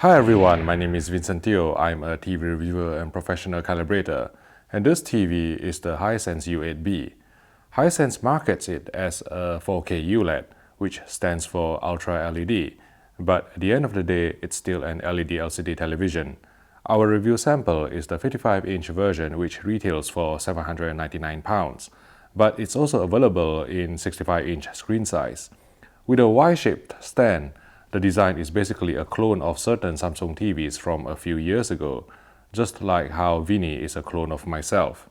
Hi everyone, my name is Vincent Teo. I'm a TV reviewer and professional calibrator, and this TV is the Hisense U8B. Hisense markets it as a 4K ULED, which stands for Ultra LED, but at the end of the day, it's still an LED LCD television. Our review sample is the 55-inch version, which retails for £799, but it's also available in 65-inch screen size. With a Y-shaped stand, the design is basically a clone of certain Samsung TVs from a few years ago, just like how Vinny is a clone of myself.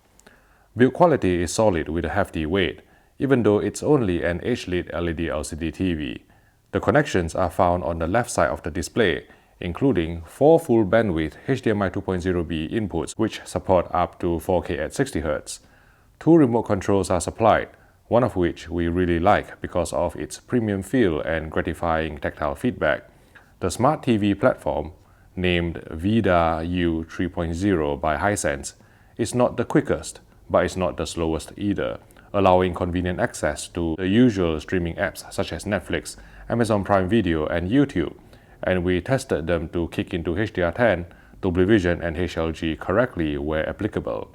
Build quality is solid with a hefty weight, even though it's only an HDTV LED LCD TV. The connections are found on the left side of the display, including 4 full bandwidth HDMI 2.0B inputs which support up to 4K at 60Hz. 2 remote controls are supplied, one of which we really like because of its premium feel and gratifying tactile feedback. The Smart TV platform, named VIDA U 3.0 by Hisense, is not the quickest, but it's not the slowest either, allowing convenient access to the usual streaming apps such as Netflix, Amazon Prime Video, and YouTube, and we tested them to kick into HDR10, Dolby Vision, and HLG correctly where applicable.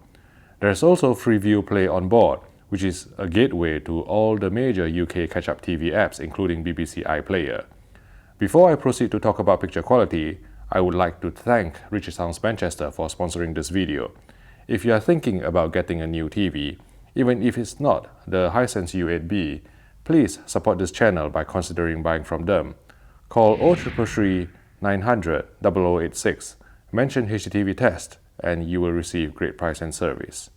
There's also Freeview Play on board, which is a gateway to all the major UK catch-up TV apps including BBC iPlayer. Before I proceed to talk about picture quality, I would like to thank Richard Sounds Manchester for sponsoring this video. If you are thinking about getting a new TV, even if it's not the Hisense U8B, please support this channel by considering buying from them. Call 0333 900 0086, mention HDTV test, and you will receive great price and service.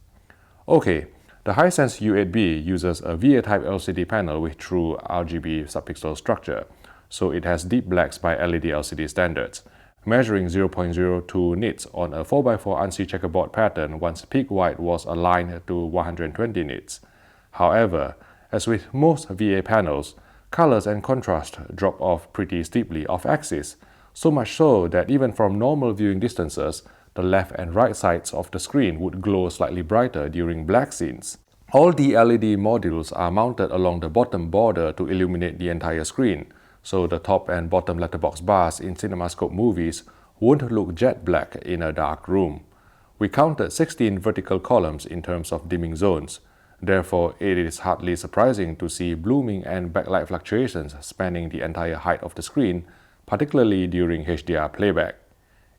Okay. The Hisense U8B uses a VA-type LCD panel with true RGB subpixel structure, so it has deep blacks by LED LCD standards, measuring 0.02 nits on a 4x4 ANSI checkerboard pattern once peak white was aligned to 120 nits. However, as with most VA panels, colors and contrast drop off pretty steeply off-axis, so much so that even from normal viewing distances, the left and right sides of the screen would glow slightly brighter during black scenes. All the LED modules are mounted along the bottom border to illuminate the entire screen, so the top and bottom letterbox bars in CinemaScope movies won't look jet black in a dark room. We counted 16 vertical columns in terms of dimming zones. Therefore, it is hardly surprising to see blooming and backlight fluctuations spanning the entire height of the screen, particularly during HDR playback.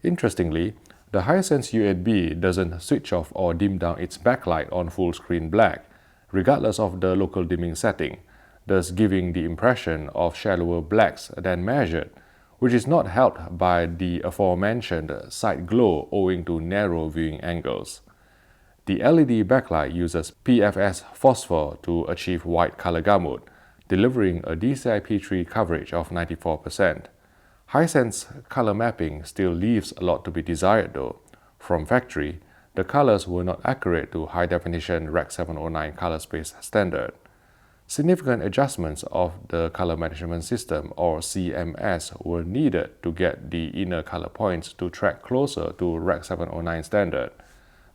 Interestingly, the Hisense U8B doesn't switch off or dim down its backlight on full screen black, regardless of the local dimming setting, thus giving the impression of shallower blacks than measured, which is not helped by the aforementioned side glow owing to narrow viewing angles. The LED backlight uses PFS phosphor to achieve white color gamut, delivering a DCI-P3 coverage of 94%. Hisense color mapping still leaves a lot to be desired though. From factory, the colors were not accurate to high-definition Rec. 709 color space standard. Significant adjustments of the color management system or CMS were needed to get the inner color points to track closer to Rec. 709 standard.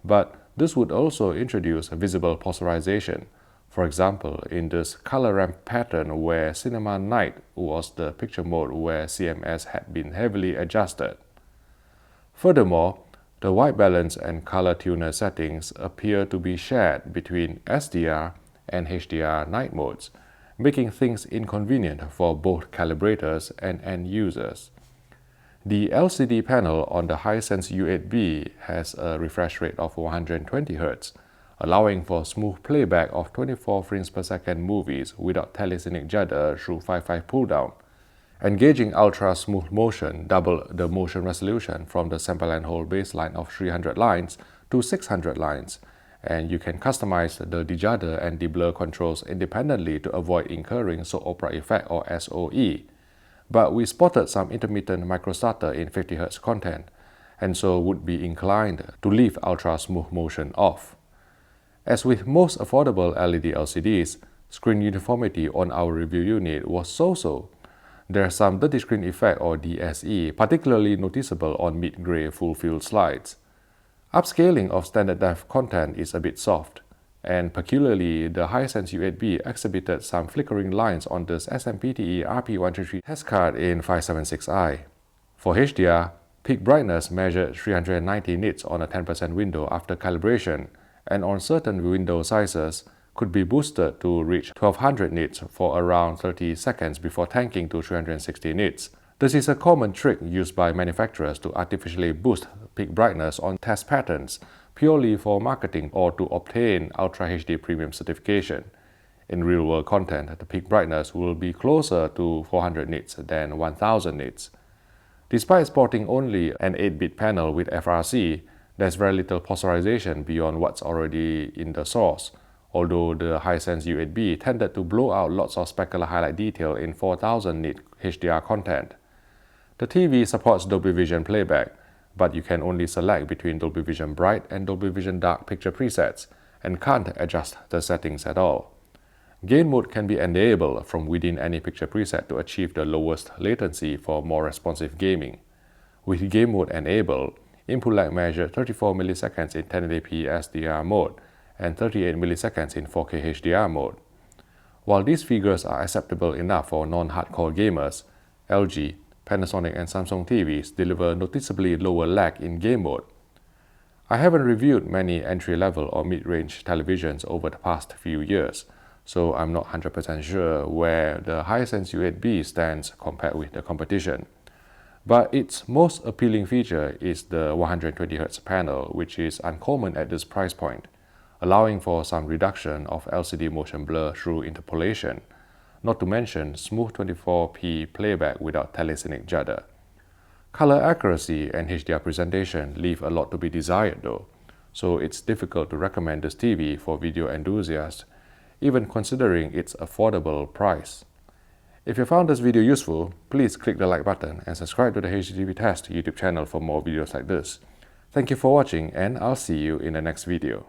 But this would also introduce visible polarization. For example, in this color ramp pattern where Cinema Night was the picture mode where CMS had been heavily adjusted. Furthermore, the white balance and color tuner settings appear to be shared between SDR and HDR night modes, making things inconvenient for both calibrators and end users. The LCD panel on the Hisense U8B has a refresh rate of 120 Hz, allowing for smooth playback of 24 frames per second movies without telecinic judder through 5.5 pull-down. Engaging ultra smooth motion double the motion resolution from the sample and hold baseline of 300 lines to 600 lines, and you can customize the dejudder and deblur controls independently to avoid incurring soap opera effect or SOE. But we spotted some intermittent microstutter in 50 Hz content, and so would be inclined to leave ultra smooth motion off. As with most affordable LED LCDs, screen uniformity on our review unit was so-so. There's some dirty screen effect or DSE, particularly noticeable on mid-gray full-field slides. Upscaling of standard def content is a bit soft, and peculiarly the Hisense U8B exhibited some flickering lines on this SMPTE RP133 test card in 576i. For HDR, peak brightness measured 390 nits on a 10% window after calibration, and on certain window sizes could be boosted to reach 1200 nits for around 30 seconds before tanking to 360 nits. This is a common trick used by manufacturers to artificially boost peak brightness on test patterns purely for marketing or to obtain Ultra HD Premium certification. In real-world content, the peak brightness will be closer to 400 nits than 1000 nits. Despite sporting only an 8-bit panel with FRC, there's very little polarization beyond what's already in the source, although the Hisense U8B tended to blow out lots of specular highlight detail in 4000 nit HDR content. The TV supports Dolby Vision playback, but you can only select between Dolby Vision Bright and Dolby Vision Dark picture presets and can't adjust the settings at all. Game mode can be enabled from within any picture preset to achieve the lowest latency for more responsive gaming. With game mode enabled, input lag measured 34 milliseconds in 1080p SDR mode and 38 milliseconds in 4K HDR mode. While these figures are acceptable enough for non-hardcore gamers, LG, Panasonic and Samsung TVs deliver noticeably lower lag in game mode. I haven't reviewed many entry-level or mid-range televisions over the past few years, so I'm not 100% sure where the Hisense U8B stands compared with the competition. But its most appealing feature is the 120Hz panel, which is uncommon at this price point, allowing for some reduction of LCD motion blur through interpolation, not to mention smooth 24p playback without telecinic judder. Color accuracy and HDR presentation leave a lot to be desired though, so it's difficult to recommend this TV for video enthusiasts, even considering its affordable price. If you found this video useful, please click the like button and subscribe to the HDTV Test YouTube channel for more videos like this. Thank you for watching, and I'll see you in the next video.